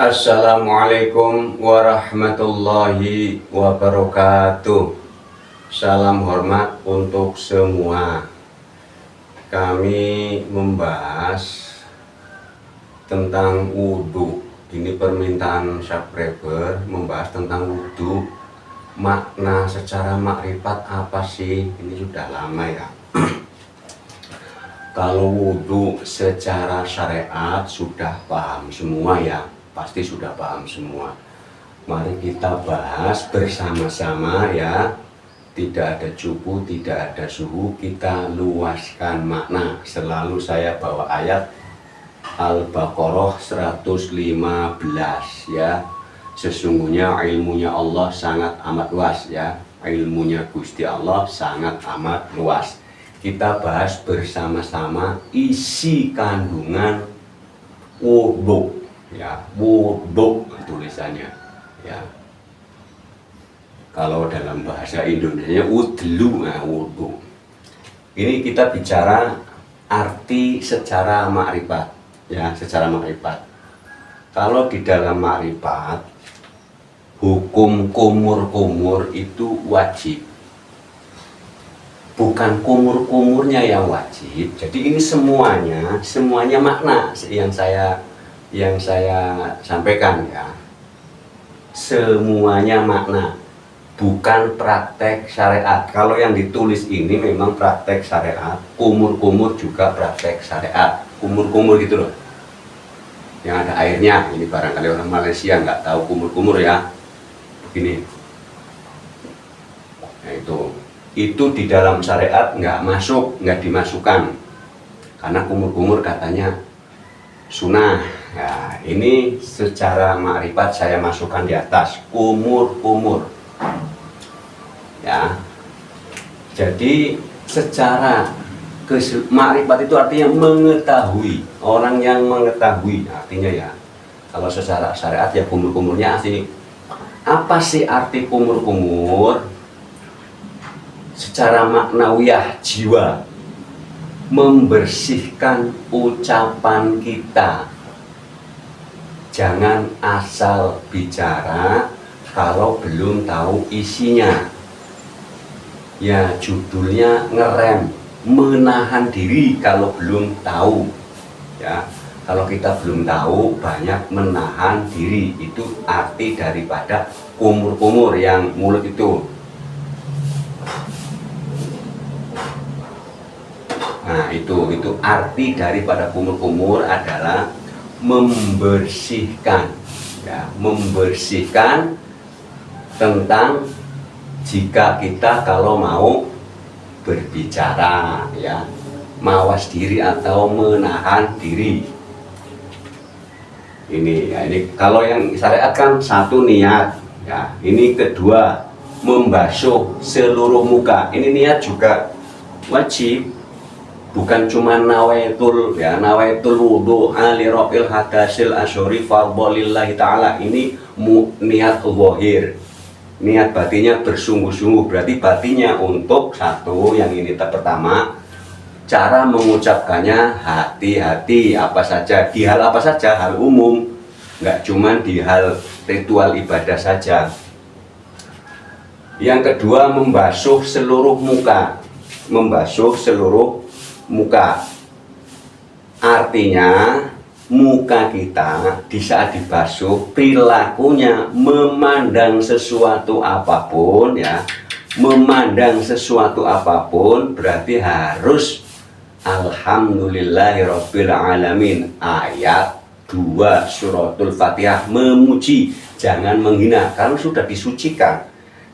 Assalamualaikum warahmatullahi wabarakatuh. Salam hormat untuk semua. Kami membahas tentang wudhu. Ini permintaan subscriber, membahas tentang wudhu. Makna secara makrifat apa sih? Ini sudah lama ya. Kalau wudhu secara syariat sudah paham semua ya, pasti sudah paham semua. Mari kita bahas bersama-sama ya. Tidak ada cupu, tidak ada suhu, kita luaskan makna. Selalu saya bawa ayat Al-Baqarah 115 ya. Sesungguhnya ilmunya Allah sangat amat luas ya. Ilmunya Gusti Allah sangat amat luas. Kita bahas bersama-sama isi kandungan wudhu ya, wudhu tulisannya ya. Kalau dalam bahasa Indonesia wudhu, nah, wudhu. Ini kita bicara arti secara makrifat ya, secara makrifat. Kalau di dalam makrifat hukum kumur-kumur itu wajib, bukan kumur-kumurnya yang wajib. Jadi ini semuanya makna yang saya sampaikan ya. Semuanya makna, bukan praktek syariat. Kalau yang ditulis ini memang praktek syariat, kumur-kumur juga praktek syariat. Kumur-kumur gitu loh, yang ada airnya. Ini barangkali orang Malaysia nggak tahu kumur-kumur ya. Begini. Nah itu di dalam syariat nggak masuk, nggak dimasukkan, karena kumur-kumur katanya sunnah ya. Ini secara makrifat saya masukkan di atas kumur-kumur ya. Jadi secara makrifat itu artinya mengetahui, orang yang mengetahui artinya ya. Kalau secara syariat ya kumur-kumurnya asli. Apa sih arti kumur-kumur? Secara maknawiyah jiwa, membersihkan ucapan kita. Jangan asal bicara kalau belum tahu isinya. Ya judulnya ngerem, menahan diri kalau belum tahu ya. Kalau kita belum tahu, banyak menahan diri. Itu arti daripada kumur-kumur yang mulut itu. Nah itu arti daripada kumur-kumur adalah membersihkan ya, membersihkan tentang jika kita kalau mau berbicara ya, mawas diri atau menahan diri. Ini ya, ini kalau yang syariat kan satu niat ya, ini kedua membasuh seluruh muka. Ini niat juga wajib, bukan cuma nawaitul ya, nawaitul wudu li rafil hadasil asyuri fardholillahi ta'ala. Ini niat zahir, niat batinnya bersungguh-sungguh. Berarti batinnya untuk satu, yang ini pertama, cara mengucapkannya hati-hati. Apa saja, di hal apa saja, hal umum, nggak cuma di hal ritual ibadah saja. Yang kedua, membasuh seluruh muka, membasuh seluruh muka. Artinya muka kita di saat dibasuh, perilakunya memandang sesuatu apapun ya, memandang sesuatu apapun berarti harus alhamdulillahirabbil alamin. Ayat 2 suratul Fatihah, memuji, jangan menghina karena sudah disucikan.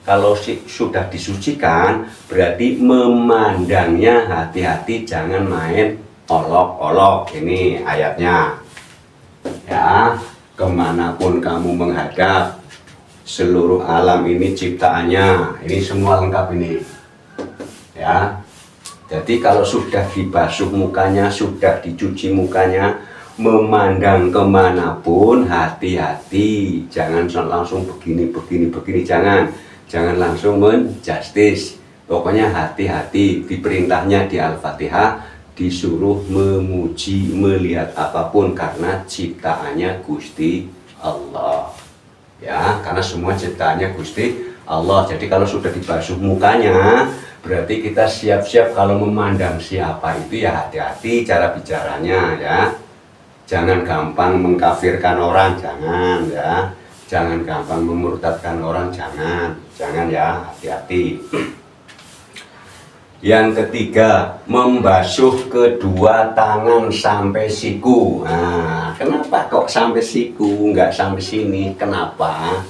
Kalau sudah disucikan berarti memandangnya hati-hati, jangan main olok-olok. Ini ayatnya ya. Kemanapun kamu menghadap, seluruh alam ini ciptaannya, ini semua lengkap ini ya. Jadi kalau sudah dibasuh mukanya, sudah dicuci mukanya, memandang kemanapun hati-hati, jangan langsung begini, jangan langsung menjustis. Pokoknya hati-hati. Diperintahnya di Al-Fatihah disuruh memuji, melihat apapun karena ciptaannya Gusti Allah. Ya, karena semua ciptaannya Gusti Allah. Jadi kalau sudah dibasuh mukanya, berarti kita siap-siap kalau memandang siapa itu ya hati-hati cara bicaranya ya. Jangan gampang mengkafirkan orang, jangan ya. Jangan gampang memurtadkan orang, jangan ya, hati-hati. Yang ketiga, membasuh kedua tangan sampai siku. Nah, kenapa kok sampai siku, nggak sampai sini? Kenapa?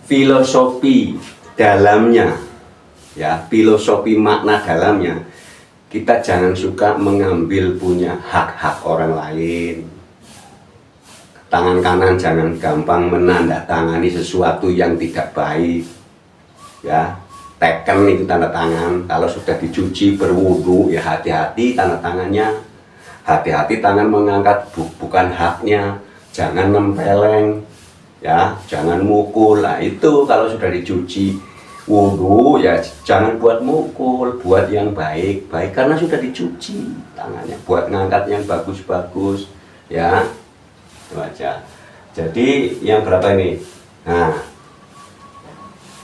Filosofi dalamnya, ya, filosofi makna dalamnya. Kita jangan suka mengambil punya hak-hak orang lain. Tangan kanan jangan gampang menandatangani sesuatu yang tidak baik. Ya, teken itu tanda tangan. Kalau sudah dicuci berwudu, ya hati-hati tanda tangannya. Hati-hati tangan mengangkat bukan haknya. Jangan nempeleng, ya, jangan mukul. Nah, itu kalau sudah dicuci wudu, ya jangan buat mukul, buat yang baik-baik karena sudah dicuci tangannya. Buat ngangkat yang bagus-bagus, ya. Itu aja. Jadi yang berapa ini? Nah,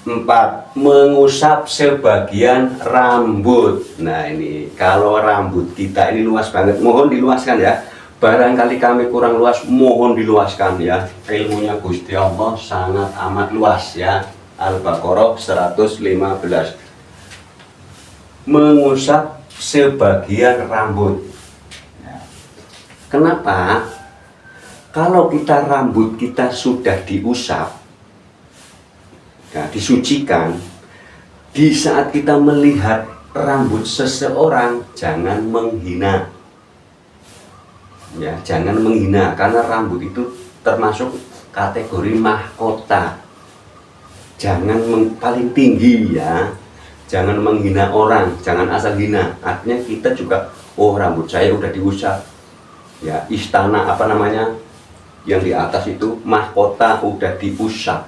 4, mengusap sebagian rambut. Nah, ini kalau rambut kita ini luas banget, mohon diluaskan ya. Barangkali kami kurang luas, mohon diluaskan ya. Ilmunya Gusti Allah sangat amat luas ya. Al-Baqarah 115. Mengusap sebagian rambut. Kenapa? Kalau rambut kita sudah diusap, ya, disucikan, di saat kita melihat rambut seseorang, jangan menghina. Ya, jangan menghina karena rambut itu termasuk kategori mahkota. Jangan paling tinggi ya. Jangan menghina orang, jangan asal hina. Artinya kita juga, oh rambut saya udah diusap. Ya, istana apa namanya? Yang di atas itu mahkota udah diusap.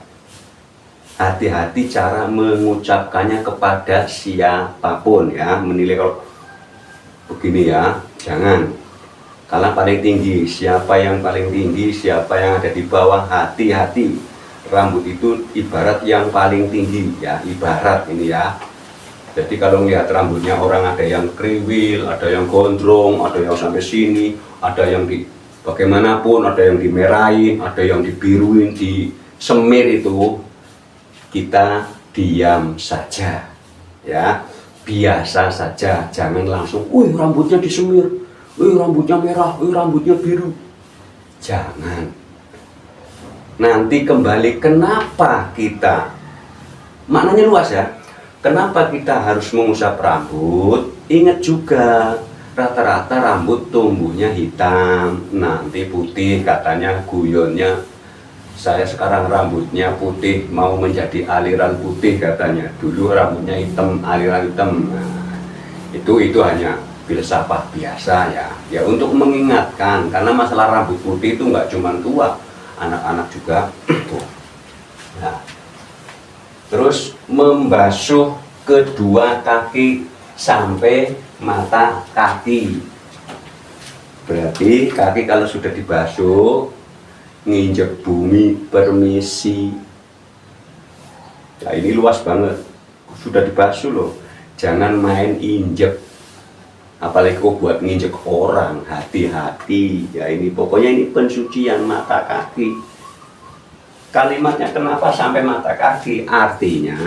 Hati-hati cara mengucapkannya kepada siapapun ya. Menilai kalau begini ya, jangan. Karena paling tinggi, siapa yang paling tinggi, siapa yang ada di bawah, hati-hati. Rambut itu ibarat yang paling tinggi ya, ibarat ini ya. Jadi kalau lihat rambutnya orang ada yang kriwil, ada yang gondrong, ada yang sampai sini, ada yang di bagaimanapun, ada yang dimerahin, ada yang dibiruin, disemir, itu kita diam saja ya, biasa saja, jangan langsung, wih rambutnya disemir, wih rambutnya merah, wih rambutnya biru, jangan. Nanti kembali kenapa kita, maknanya luas ya, kenapa kita harus mengusap rambut. Ingat juga rata-rata rambut tumbuhnya hitam, nanti putih, katanya guyonnya saya sekarang rambutnya putih mau menjadi aliran putih katanya, dulu rambutnya hitam aliran hitam. Nah, itu hanya filsafat biasa ya, ya untuk mengingatkan, karena masalah rambut putih itu nggak cuma tua, anak-anak juga tuh. Nah, terus membasuh kedua kaki sampai mata kaki. Berarti kaki kalau sudah dibasuh, nginjek bumi permisi. Nah, ini luas banget. Sudah dibasuh loh. Jangan main injek. Apalagi buat nginjek orang, hati-hati. Ya ini pokoknya ini pensucian mata kaki. Kalimatnya kenapa sampai mata kaki? Artinya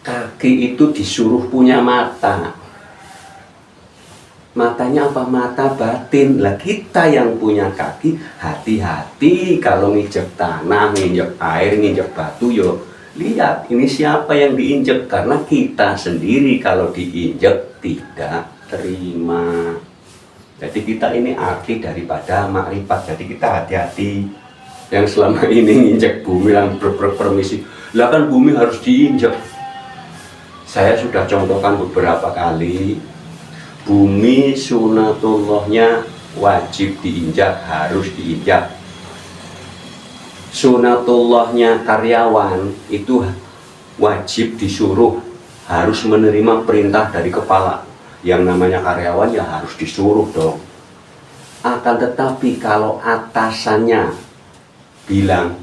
kaki itu disuruh punya mata. Matanya apa? Mata batin. Lah kita yang punya kaki, hati-hati kalau nginjek tanah, nginjek air, nginjek batu yo. Lihat ini siapa yang diinjek, karena kita sendiri kalau diinjek tidak terima. Jadi kita ini arti daripada makrifat. Jadi kita hati-hati. Yang selama ini nginjek bumi yang permisi, lah kan bumi harus diinjek. Saya sudah contohkan beberapa kali, bumi sunatullahnya wajib diinjak, harus diinjak. Sunatullahnya karyawan itu wajib disuruh, harus menerima perintah dari kepala. Yang namanya karyawan ya harus disuruh dong. Akan tetapi kalau atasannya bilang,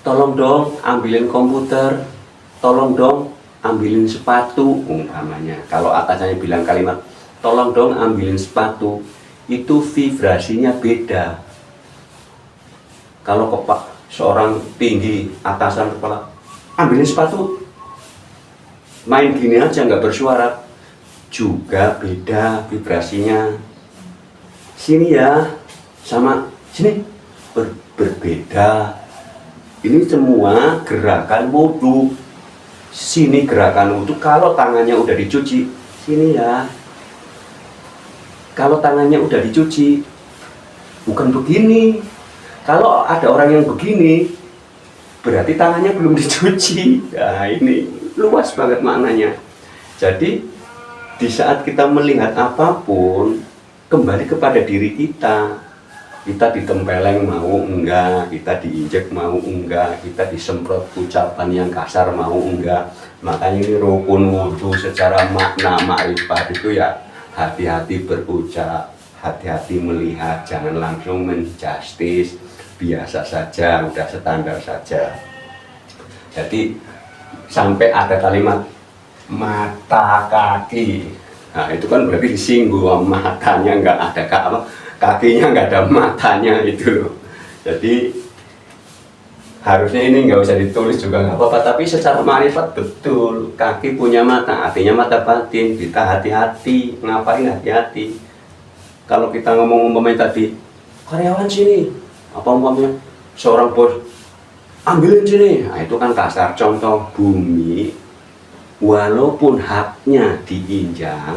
tolong dong ambilin komputer, tolong dong ambilin sepatu umpamanya. Kalau atasannya bilang kalimat tolong dong ambilin sepatu, itu vibrasinya beda. Kalau seorang tinggi atasan kepala ambilin sepatu, main gini aja nggak bersuara, juga beda vibrasinya. Sini ya, sama sini berbeda. Ini semua gerakan wudhu. Sini gerakan wudhu kalau tangannya udah dicuci. Sini ya, kalau tangannya udah dicuci, bukan begini. Kalau ada orang yang begini, berarti tangannya belum dicuci. Nah, ini luas banget maknanya. Jadi di saat kita melihat apapun, kembali kepada diri kita. Kita ditempeleng mau enggak, kita diinjek mau enggak, kita disemprot ucapan yang kasar mau enggak. Makanya ini rukun wudhu secara makna ma'rifat itu ya hati-hati berucap, hati-hati melihat, jangan langsung menjustis, biasa saja, udah standar saja. Jadi sampai ada kalimat mata kaki, nah itu kan berarti disinggung, matanya nggak ada apa, kakinya nggak ada matanya itu loh. Jadi harusnya ini nggak usah ditulis juga nggak apa-apa, tapi secara marifat betul, kaki punya mata, artinya mata batin. Kita hati-hati, ngapain hati-hati? Kalau kita ngomong umpamanya tadi, karyawan sini, apa umpamanya seorang bos, ambilin sini, nah itu kan kasar. Contoh bumi, walaupun haknya diinjak,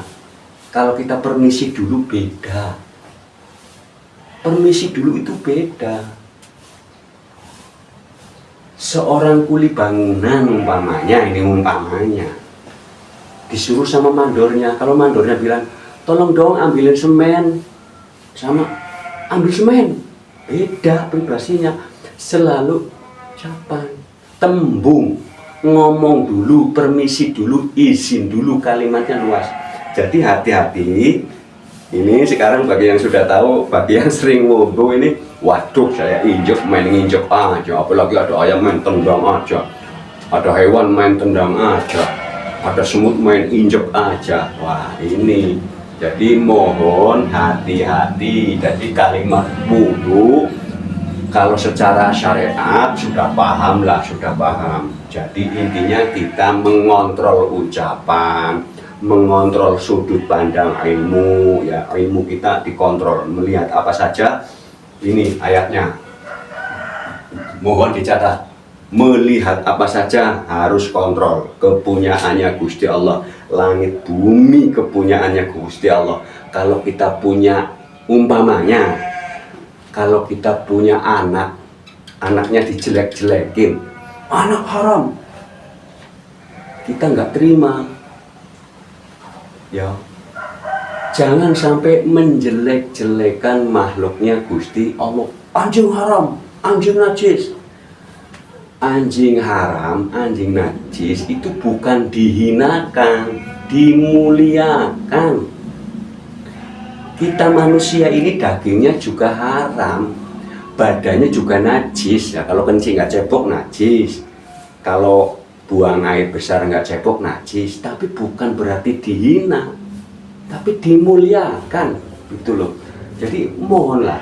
kalau kita permisi dulu beda. Permisi dulu itu beda. Seorang kuli bangunan umpamanya, ini umpamanya, disuruh sama mandornya, kalau mandornya bilang, tolong dong ambilin semen, sama ambil semen, beda privasinya. Selalu ucapan, tembung, ngomong dulu, permisi dulu, izin dulu, kalimatnya luas. Jadi hati-hati. Ini sekarang bagi yang sudah tahu, bagi yang sering wudhu ini, waduh saya injek, main nginjek aja, apalagi ada ayam main tendang aja, ada hewan main tendang aja, ada semut main injek aja. Wah ini, jadi mohon hati-hati. Jadi kalimat wudhu kalau secara syariat sudah paham lah, sudah paham. Jadi intinya kita mengontrol ucapan, mengontrol sudut pandang ilmu, ya ilmu kita dikontrol, melihat apa saja. Ini ayatnya, mohon dicatat, melihat apa saja harus kontrol, kepunyaannya Gusti Allah, langit bumi kepunyaannya Gusti Allah. Kalau kita punya umpamanya, kalau kita punya anak, anaknya dijelek-jelekin, anak haram, kita nggak terima. Ya, jangan sampai menjelek-jelekan makhluknya Gusti Allah. Anjing haram, anjing najis. Anjing haram, anjing najis itu bukan dihinakan, dimuliakan. Kita manusia ini dagingnya juga haram, badannya juga najis. Ya, kalau kencing nggak cebok najis, kalau buang air besar nggak cebok najis. Tapi bukan berarti dihina, tapi dimuliakan, gitu loh. Jadi mohonlah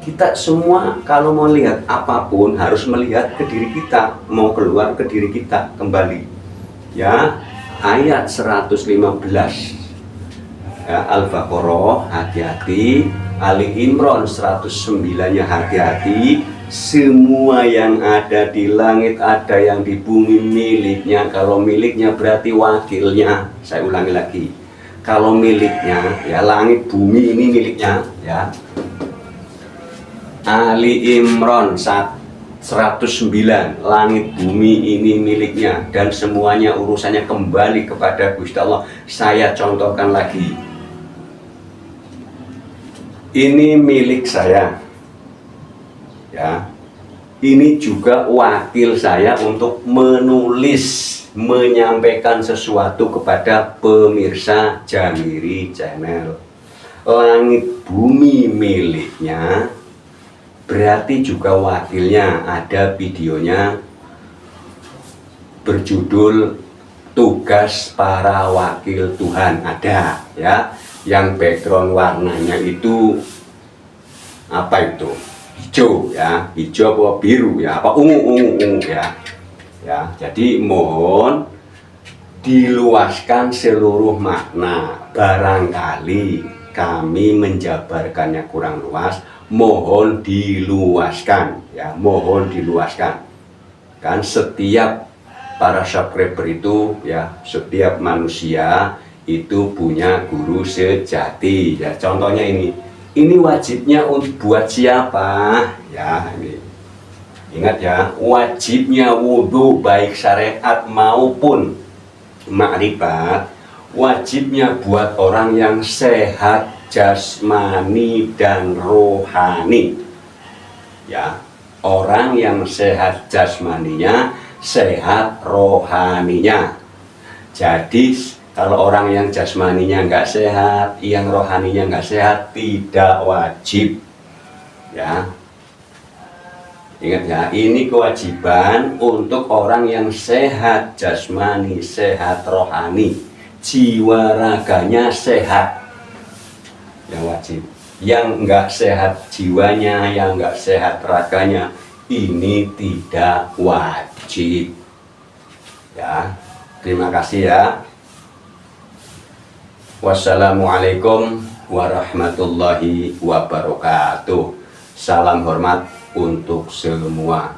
kita semua kalau mau lihat apapun harus melihat ke diri kita, mau keluar ke diri kita kembali. Ya, ayat 115 ya, Al-Baqarah hati-hati, Ali Imran 109-nya hati-hati. Semua yang ada di langit, ada yang di bumi miliknya. Kalau miliknya berarti wakilnya. Saya ulangi lagi, kalau miliknya ya langit bumi ini miliknya ya. Ali Imran 109, langit bumi ini miliknya dan semuanya urusannya kembali kepada Gusti Allah. Saya contohkan lagi, ini milik saya ya, ini juga wakil saya untuk menulis, menyampaikan sesuatu kepada pemirsa Jamiri Channel. Langit bumi miliknya, berarti juga wakilnya. Ada videonya berjudul Tugas Para Wakil Tuhan, ada ya, yang background warnanya itu apa itu, hijau ya, hijau apa biru ya, apa ungu ya. Ya, jadi mohon diluaskan seluruh makna. Barangkali kami menjabarkannya kurang luas, mohon diluaskan ya, mohon diluaskan. Kan setiap para subscriber itu ya, setiap manusia itu punya guru sejati ya. Contohnya ini wajibnya buat siapa ya, ini ingat ya, wajibnya wudhu baik syariat maupun makrifat, wajibnya buat orang yang sehat jasmani dan rohani ya. Orang yang sehat jasmaninya, sehat rohaninya. Jadi kalau orang yang jasmaninya nggak sehat, yang rohaninya nggak sehat, tidak wajib ya. Ingat ya, ini kewajiban untuk orang yang sehat jasmani, sehat rohani, jiwa raganya sehat, yang wajib. Yang nggak sehat jiwanya, yang nggak sehat raganya, ini tidak wajib ya. Terima kasih ya. Wassalamualaikum warahmatullahi wabarakatuh. Salam hormat untuk semua.